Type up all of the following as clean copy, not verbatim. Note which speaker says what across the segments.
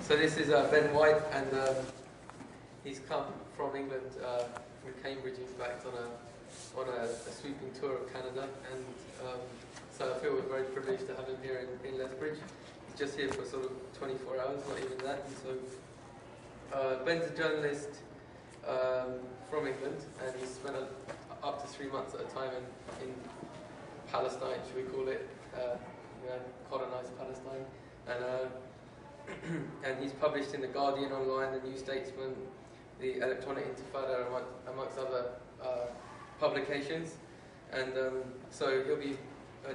Speaker 1: So this is Ben White, and he's come from England, from Cambridge in fact, on a sweeping tour of Canada, and so I feel we're very privileged to have him here in Lethbridge. He's just here for sort of 24 hours, not even that, and so Ben's a journalist from England, and he's spent up to 3 months at a time in Palestine, should we call it, colonized Palestine, and and he's published in The Guardian online, The New Statesman, The Electronic Intifada, amongst other publications. And so he'll be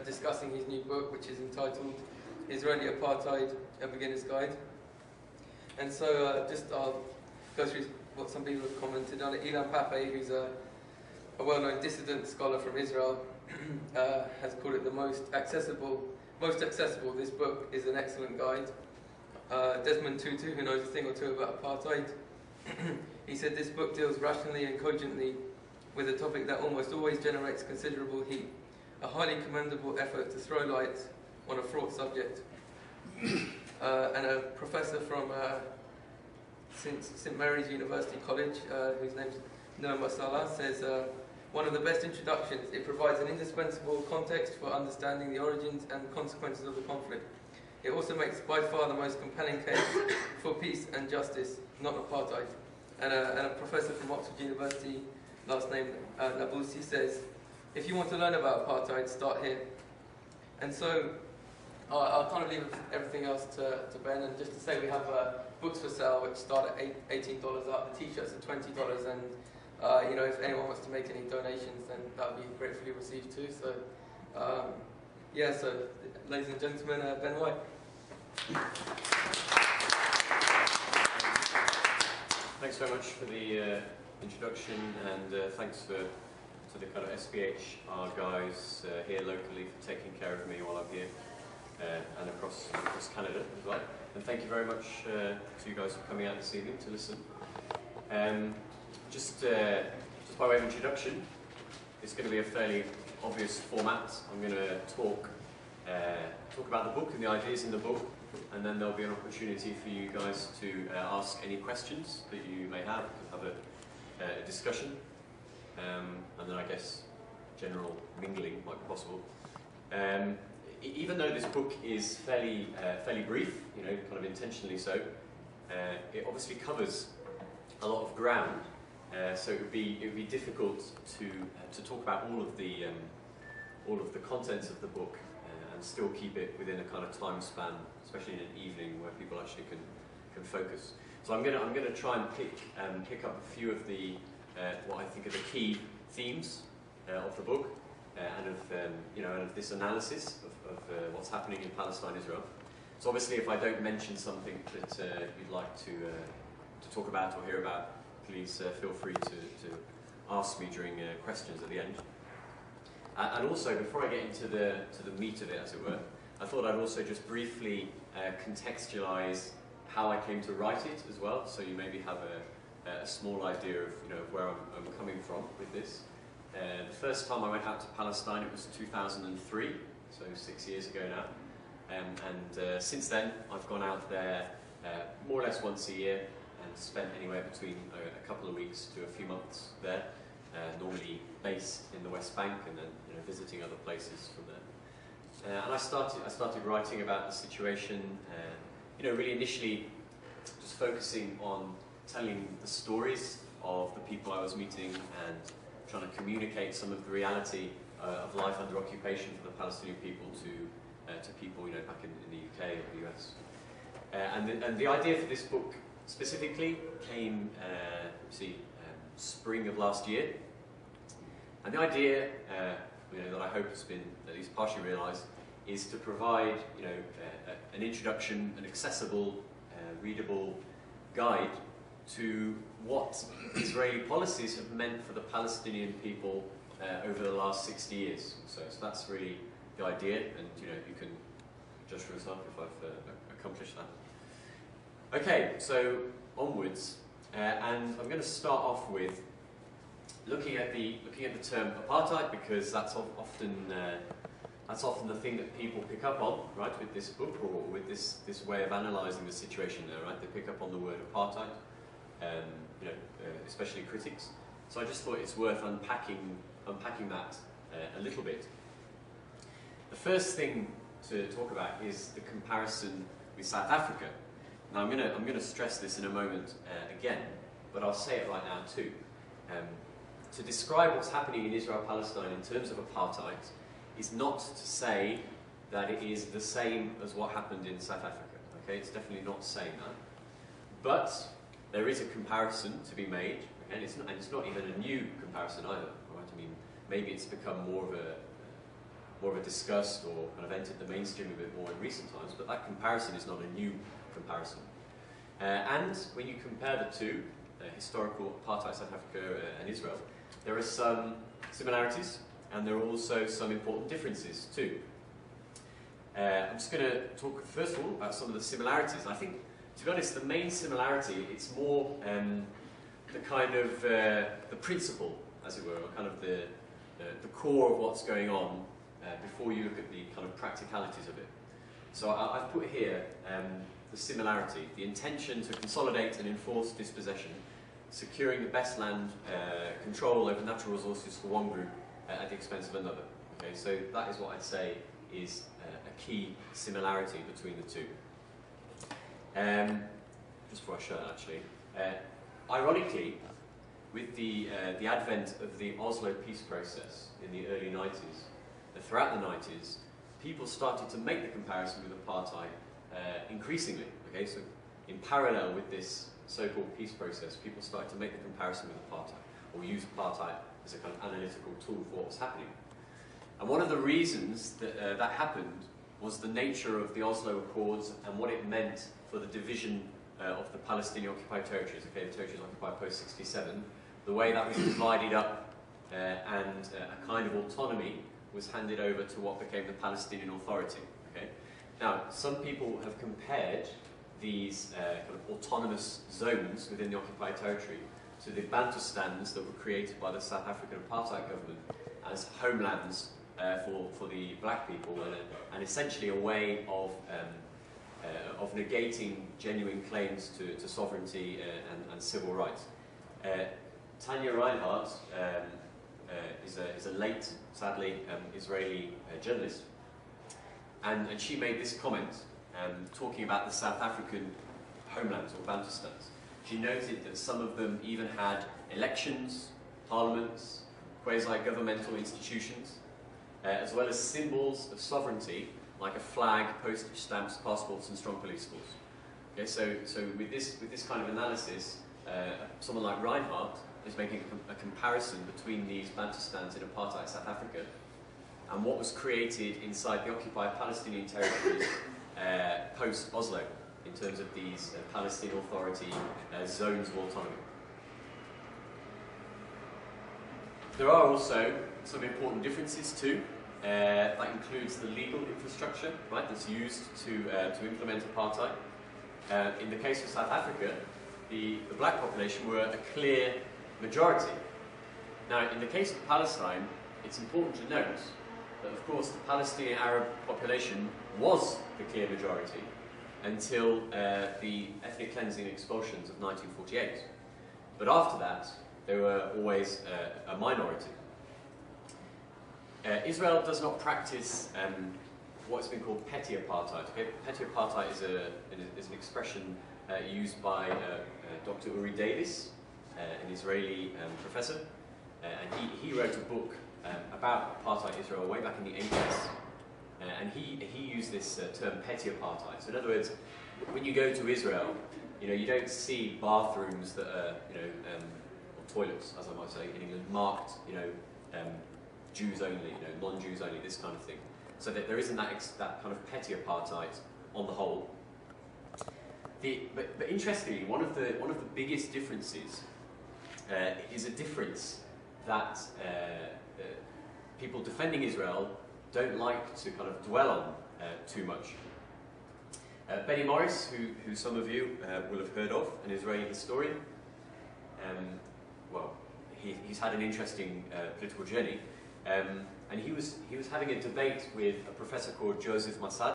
Speaker 1: discussing his new book, which is entitled Israeli Apartheid, A Beginner's Guide. And so I'll go through what some people have commented on it. Ilan Pappé, who's a well-known dissident scholar from Israel, has called it the most accessible. This book is an excellent guide. Desmond Tutu, who knows a thing or two about apartheid, he said this book deals rationally and cogently with a topic that almost always generates considerable heat, a highly commendable effort to throw light on a fraught subject. And a professor from St Mary's University College, whose name's Noah Masala, says, one of the best introductions, it provides an indispensable context for understanding the origins and consequences of the conflict. It also makes by far the most compelling case for peace and justice, not apartheid. And a professor from Oxford University, last name Nabusi, says, if you want to learn about apartheid, start here. And so I'll kind of leave everything else to Ben, and just to say we have books for sale which start at $18 up, the t-shirts are $20, and if anyone wants to make any donations, then that would be gratefully received too. So so ladies and gentlemen, Ben White.
Speaker 2: Thanks very much for the introduction, and thanks to the kind of SPHR guys here locally for taking care of me while I'm here, and across Canada as well. And thank you very much to you guys for coming out this evening to listen. Just by way of introduction, it's going to be a fairly obvious format. I'm going to talk about the book and the ideas in the book, and then there'll be an opportunity for you guys to ask any questions that you may have a discussion, and then I guess general mingling might be possible. Even though this book is fairly brief, kind of intentionally so, it obviously covers a lot of ground. So it would be difficult to talk about all of the contents of the book and still keep it within a kind of time span, especially in an evening where people actually can focus. So I'm gonna try and pick up a few of the what I think are the key themes of the book and of this analysis of what's happening in Palestine, Israel. So obviously, if I don't mention something that you'd like to talk about or hear about, please feel free to ask me during questions at the end. And also, before I get into the meat of it, as it were, I thought I'd also just briefly contextualize how I came to write it as well, so you maybe have a small idea of where I'm coming from with this. The first time I went out to Palestine, it was 2003, so 6 years ago now, and since then I've gone out there more or less once a year and spent anywhere between a couple of weeks to a few months there, normally based in the West Bank, and then visiting other places from there. And I started writing about the situation, really initially just focusing on telling the stories of the people I was meeting and trying to communicate some of the reality of life under occupation for the Palestinian people to people back in the UK or the US. And the idea for this book specifically came spring of last year, and the idea that I hope has been at least partially realised is to provide an introduction, an accessible, readable guide to what Israeli policies have meant for the Palestinian people over the last 60 years. So that's really the idea, and you can judge for yourself if I've accomplished that. Okay, so onwards, and I'm going to start off with looking at the term apartheid, because that's often That's often the thing that people pick up on, right, with this book or with this way of analysing the situation there, right? They pick up on the word apartheid, you know, especially critics. So I just thought it's worth unpacking that a little bit. The first thing to talk about is the comparison with South Africa. Now I'm going to stress this in a moment again, but I'll say it right now too. To describe what's happening in Israel-Palestine in terms of apartheid is not to say that it is the same as what happened in South Africa. Okay, it's definitely not saying that. But there is a comparison to be made, and it's not even a new comparison either. Right? I mean, maybe it's become more of a discussed or kind of entered the mainstream a bit more in recent times. But that comparison is not a new comparison. And when you compare the two, historical apartheid South Africa and Israel, there are some similarities and there are also some important differences too. I'm just going to talk first of all about some of the similarities. I think, to be honest, the main similarity, it's more the kind of the principle, as it were, or kind of the core of what's going on before you look at the kind of practicalities of it. So I've put here the similarity, the intention to consolidate and enforce dispossession, securing the best land control over natural resources for one group at the expense of another. Okay, so that is what I'd say is a key similarity between the two. Just before I show that, actually, ironically, with the advent of the Oslo peace process in the early 90s, throughout the 90s, people started to make the comparison with apartheid increasingly. Okay, so in parallel with this so-called peace process, people started to make the comparison with apartheid, or use apartheid as a kind of analytical tool for what was happening. And one of the reasons that that happened was the nature of the Oslo Accords and what it meant for the division of the Palestinian occupied territories, okay, the territories occupied post-67, the way that was divided up and a kind of autonomy was handed over to what became the Palestinian Authority. Okay? Now, some people have compared these kind of autonomous zones within the occupied territory to the Bantustans that were created by the South African apartheid government as homelands for the black people, and essentially a way of negating genuine claims to sovereignty and civil rights. Tanya Reinhardt is a late, sadly, Israeli journalist, and she made this comment talking about the South African homelands, or Bantustans. She noted that some of them even had elections, parliaments, quasi-governmental institutions, as well as symbols of sovereignty, like a flag, postage stamps, passports, and strong police force. Okay, so with this kind of analysis, someone like Reinhardt is making a comparison between these Bantustans in apartheid South Africa and what was created inside the occupied Palestinian territories post-Oslo, in terms of these Palestinian Authority zones of autonomy. There are also some important differences too. That includes the legal infrastructure, right, that's used to implement apartheid. In the case of South Africa, the black population were a clear majority. Now, in the case of Palestine, it's important to note that, of course, the Palestinian Arab population was the clear majority until the ethnic cleansing expulsions of 1948. But after that, they were always a minority. Israel does not practice what's been called petty apartheid. Okay? Petty apartheid is an expression used by Dr. Uri Davis, an Israeli professor, and he wrote a book about apartheid Israel way back in the 80s, and he used this term petty apartheid. So in other words, when you go to Israel, you don't see bathrooms that are, or toilets, as I might say, in England, marked, Jews only, non-Jews only, this kind of thing. So that there isn't that kind of petty apartheid on the whole. But interestingly, one of the biggest differences is a difference that people defending Israel don't like to kind of dwell on too much. Benny Morris, who some of you will have heard of, an Israeli historian, well, he's had an interesting political journey, and he was having a debate with a professor called Joseph Massad,